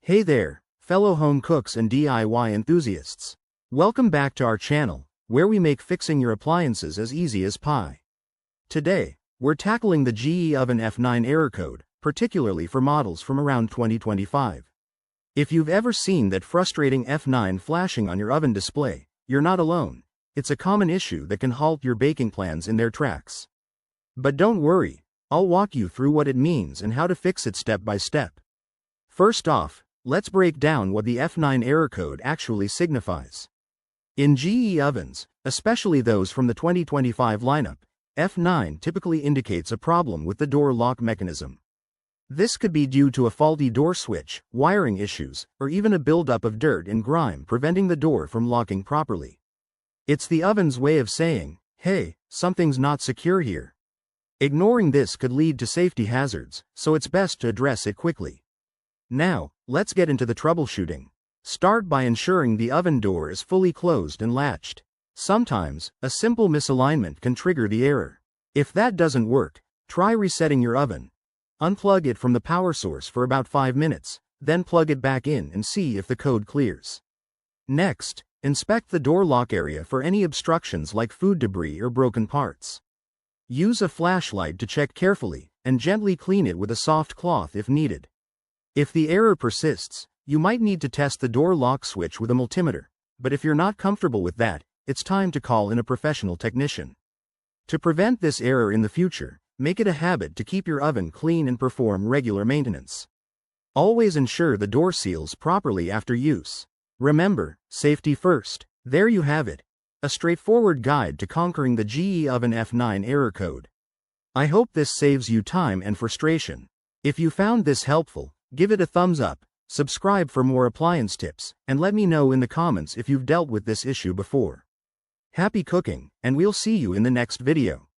Hey there, fellow home cooks and DIY enthusiasts. Welcome back to our channel, where we make fixing your appliances as easy as pie. Today, we're tackling the GE Oven F9 error code, particularly for models from around 2025. If you've ever seen that frustrating F9 flashing on your oven display, you're not alone. It's a common issue that can halt your baking plans in their tracks. But don't worry, I'll walk you through what it means and how to fix it step by step. First off, let's break down what the F9 error code actually signifies. In GE ovens, especially those from the 2025 lineup, F9 typically indicates a problem with the door lock mechanism. This could be due to a faulty door switch, wiring issues, or even a buildup of dirt and grime preventing the door from locking properly. It's the oven's way of saying, hey, something's not secure here. Ignoring this could lead to safety hazards, so it's best to address it quickly. Now, let's get into the troubleshooting. Start by ensuring the oven door is fully closed and latched. Sometimes, a simple misalignment can trigger the error. If that doesn't work, try resetting your oven. Unplug it from the power source for about 5 minutes, then plug it back in and see if the code clears. Next, inspect the door lock area for any obstructions like food debris or broken parts. Use a flashlight to check carefully, and gently clean it with a soft cloth if needed. If the error persists, you might need to test the door lock switch with a multimeter, but if you're not comfortable with that, it's time to call in a professional technician. To prevent this error in the future, make it a habit to keep your oven clean and perform regular maintenance. Always ensure the door seals properly after use. Remember, safety first. There you have it, a straightforward guide to conquering the GE Oven F9 error code. I hope this saves you time and frustration. If you found this helpful, give it a thumbs up, subscribe for more appliance tips, and let me know in the comments if you've dealt with this issue before. Happy cooking, and we'll see you in the next video.